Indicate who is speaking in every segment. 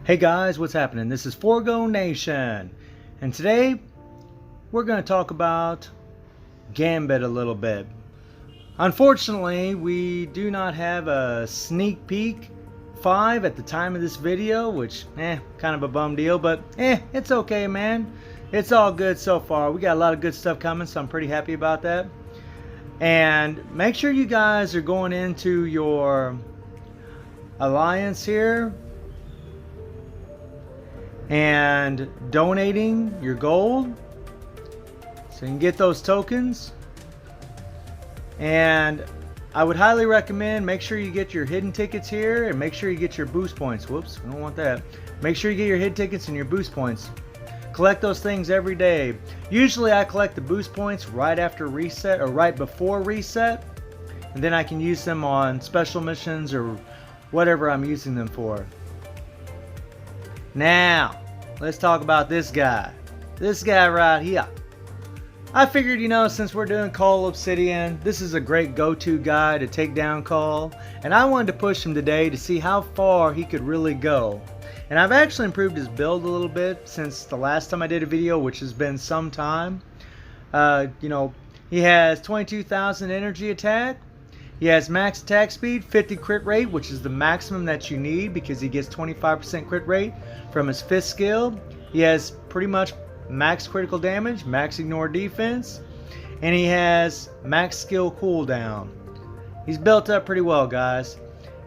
Speaker 1: Hey guys, what's happening? This is Forgo Nation, and today we're going to talk about Gambit a little bit. Unfortunately, we do not have a sneak peek 5 at the time of this video, which, kind of a bum deal, but it's okay, man. It's all good so far. We got a lot of good stuff coming, so I'm pretty happy about that. And make sure you guys are going into your alliance here and donating your gold so you can get those tokens. And I would highly recommend, make sure you get your hidden tickets here, and make sure you get your boost points. Whoops, we don't want that. Make sure you get your hidden tickets and your boost points. Collect those things every day. Usually I collect the boost points right after reset or right before reset, and then I can use them on special missions or whatever I'm using them for. Now, let's talk about this guy. This guy right here. I figured, since we're doing Cull Obsidian, this is a great go-to guy to take down Cull. And I wanted to push him today to see how far he could really go. And I've actually improved his build a little bit since the last time I did a video, which has been some time. He has 22,000 energy attack. He has max attack speed, 50 crit rate, which is the maximum that you need because he gets 25% crit rate from his 5th skill. He has pretty much max critical damage, max ignore defense, and he has max skill cooldown. He's built up pretty well, guys.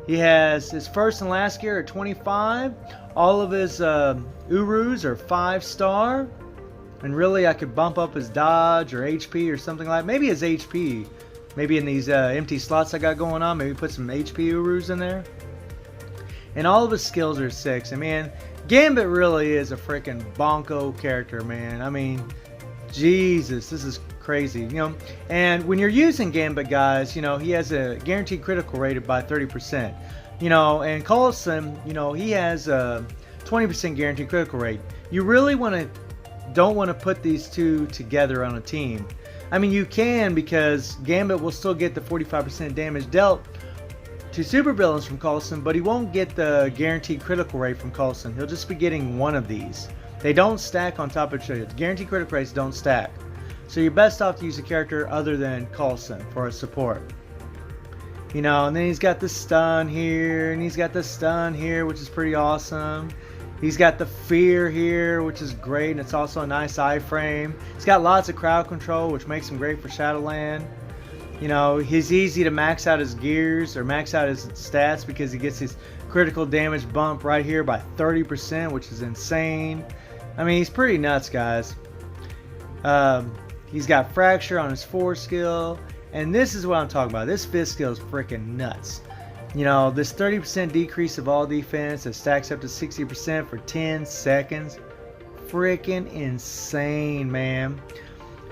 Speaker 1: He has his first and last gear at 25. All of his Urus are 5-star. And really I could bump up his dodge or HP or something like, maybe his HP. Maybe in these empty slots I got going on, maybe put some HP Urus in there. And all of his skills are 6. I mean, Gambit really is a freaking bonko character, man. I mean, Jesus, this is crazy, And when you're using Gambit, guys, he has a guaranteed critical rate by 30%. And Coulson, he has a 20% guaranteed critical rate. You really don't want to put these two together on a team. I mean, you can, because Gambit will still get the 45% damage dealt to supervillains from Coulson, but he won't get the guaranteed critical rate from Coulson. He'll just be getting one of these. They don't stack on top of each other. The guaranteed critical rates don't stack. So you're best off to use a character other than Coulson for a support. And then he's got the stun here, and he's got the stun here, which is pretty awesome. He's got the fear here, which is great, and it's also a nice iframe. He's got lots of crowd control, which makes him great for Shadowland. He's easy to max out his gears or max out his stats because he gets his critical damage bump right here by 30%, which is insane. I mean, he's pretty nuts, guys. He's got fracture on his 4th skill, and this is what I'm talking about. This 5th skill is freaking nuts. This 30% decrease of all defense that stacks up to 60% for 10 seconds. Freaking insane, man.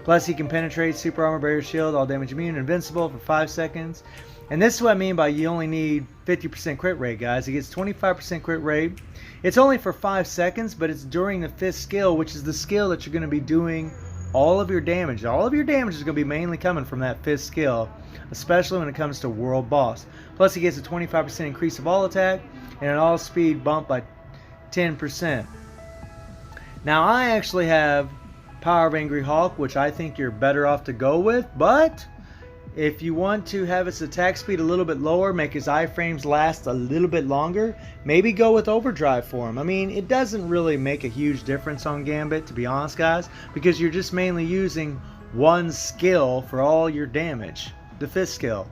Speaker 1: Plus, he can penetrate super armor, barrier, shield, all damage immune, invincible for 5 seconds. And this is what I mean by you only need 50% crit rate, guys. He gets 25% crit rate. It's only for 5 seconds, but it's during the 5th skill, which is the skill that you're going to be doing all of your damage. All of your damage is going to be mainly coming from that 5th skill, especially when it comes to World Boss. Plus, he gets a 25% increase of all attack and an all speed bump by 10%. Now, I actually have Power of Angry Hawk, which I think you're better off to go with, but if you want to have his attack speed a little bit lower, make his iframes last a little bit longer, maybe go with Overdrive for him. I mean, it doesn't really make a huge difference on Gambit, to be honest, guys, because you're just mainly using one skill for all your damage, the 5th skill.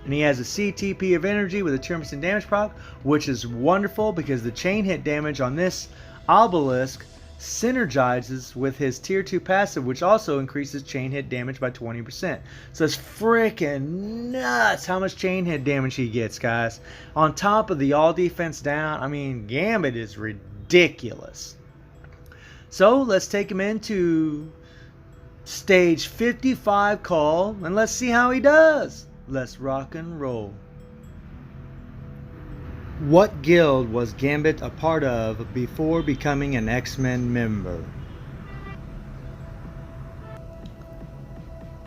Speaker 1: And he has a CTP of energy with a 2% damage proc, which is wonderful because the chain hit damage on this obelisk synergizes with his tier 2 passive, which also increases chain hit damage by 20%. So it's freaking nuts how much chain hit damage he gets, guys. On top of the all defense down, I mean, Gambit is ridiculous. So let's take him into stage 55 Cull, and let's see how he does. Let's rock and roll. What guild was Gambit a part of before becoming an X-Men member?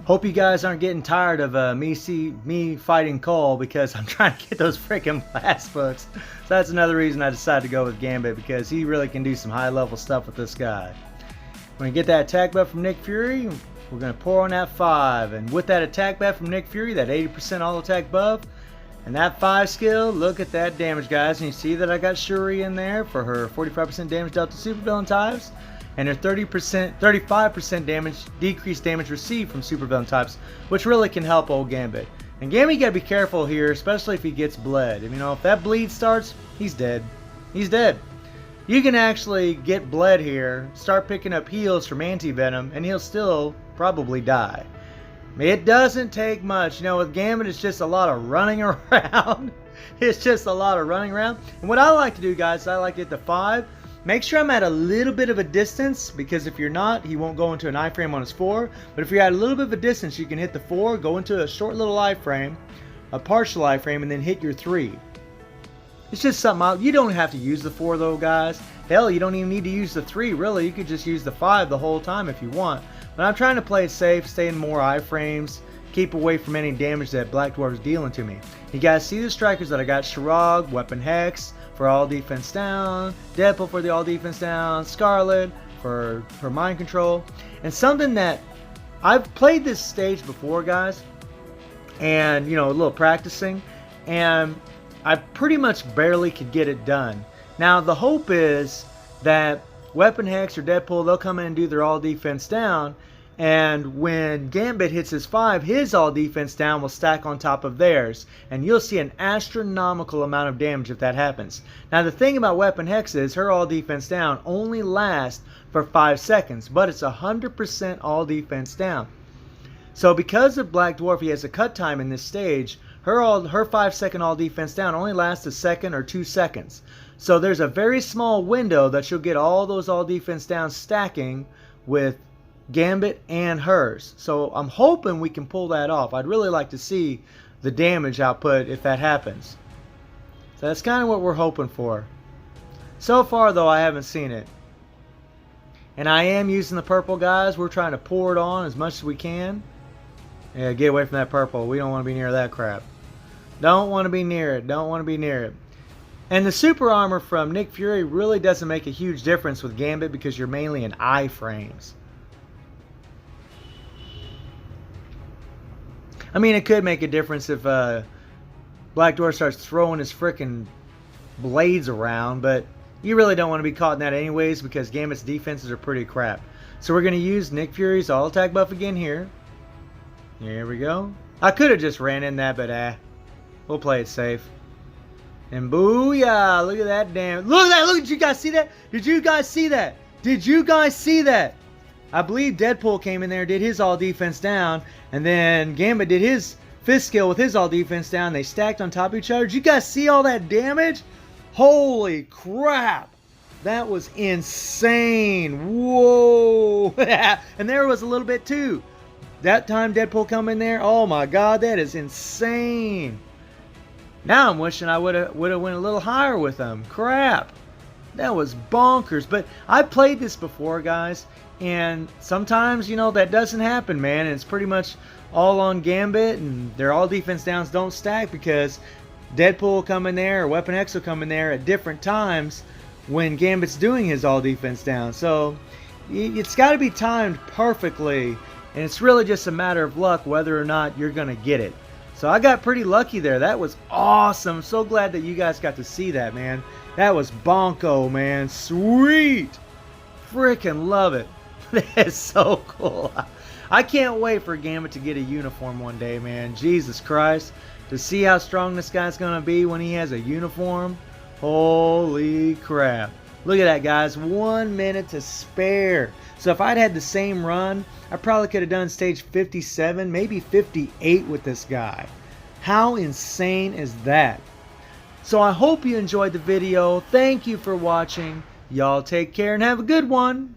Speaker 1: Hope you guys aren't getting tired of me fighting Cull, because I'm trying to get those freaking blast books. So that's another reason I decided to go with Gambit, because he really can do some high level stuff with this guy. When we get that attack buff from Nick Fury, we're going to pour on that 5. And with that attack buff from Nick Fury, that 80% all attack buff, and that 5 skill, look at that damage, guys. And you see that I got Shuri in there for her 45% damage dealt to supervillain types, and her 35% damage, decreased damage received from supervillain types, which really can help old Gambit. And Gambit, you gotta be careful here, especially if he gets bled. You know, if that bleed starts, he's dead. He's dead. You can actually get bled here, start picking up heals from anti-venom, and he'll still probably die. It doesn't take much. You know, with Gambit, it's just a lot of running around. It's just a lot of running around. And what I like to do, guys, I like to hit the 5. Make sure I'm at a little bit of a distance, because if you're not, he won't go into an iframe on his 4. But if you're at a little bit of a distance, you can hit the 4, go into a short little iframe, a partial iframe, and then hit your 3. It's just something you don't have to use the 4 though, guys. Hell, you don't even need to use the 3, really. You could just use the 5 the whole time if you want. But I'm trying to play it safe, stay in more iframes, keep away from any damage that Black Dwarf is dealing to me. You guys see the strikers that I got: Shirog, Weapon Hex for all defense down, Deadpool for the all defense down, Scarlet for mind control. And something that I've played this stage before, guys, and you know, a little practicing, and I pretty much barely could get it done. Now the hope is that Weapon Hex or Deadpool, they'll come in and do their all defense down, and when Gambit hits his 5, his all defense down will stack on top of theirs, and you'll see an astronomical amount of damage if that happens. Now the thing about Weapon Hex is her all defense down only lasts for 5 seconds, but it's 100% all defense down. So because of Black Dwarf, he has a cut time in this stage. Her 5-second all defense down only lasts a second or 2 seconds. So there's a very small window that she'll get all those all defense down stacking with Gambit and hers. So I'm hoping we can pull that off. I'd really like to see the damage output if that happens. So that's kind of what we're hoping for. So far though, I haven't seen it. And I am using the purple, guys. We're trying to pour it on as much as we can. Yeah, get away from that purple. We don't want to be near that crap. Don't want to be near it. Don't want to be near it. And the super armor from Nick Fury really doesn't make a huge difference with Gambit, because you're mainly in iframes. I mean, it could make a difference if Black Dwarf starts throwing his frickin' blades around, but you really don't want to be caught in that anyways, because Gambit's defenses are pretty crap. So we're going to use Nick Fury's all attack buff again here. Here we go. I could have just ran in that, but we'll play it safe. And booyah! Look at that damn. Look at that! Look, did you guys see that? Did you guys see that? Did you guys see that? I believe Deadpool came in there, did his all defense down, and then Gambit did his fifth skill with his all defense down. They stacked on top of each other. Did you guys see all that damage? Holy crap! That was insane. Whoa! And there was a little bit too. That time Deadpool come in there. Oh my god, that is insane. Now I'm wishing I would have went a little higher with them. Crap. That was bonkers. But I played this before, guys, and sometimes, you know, that doesn't happen, man. And it's pretty much all on Gambit, and their all defense downs don't stack because Deadpool will come in there or Weapon X will come in there at different times when Gambit's doing his all defense down. So it's got to be timed perfectly, and it's really just a matter of luck whether or not you're going to get it. So I got pretty lucky there. That was awesome. I'm so glad that you guys got to see that, man. That was bonko, man. Sweet. Freaking love it. That is so cool. I can't wait for Gambit to get a uniform one day, man. Jesus Christ. To see how strong this guy's going to be when he has a uniform. Holy crap. Look at that, guys. 1 minute to spare. So if I'd had the same run, I probably could have done stage 57, maybe 58 with this guy. How insane is that? So I hope you enjoyed the video. Thank you for watching. Y'all take care and have a good one.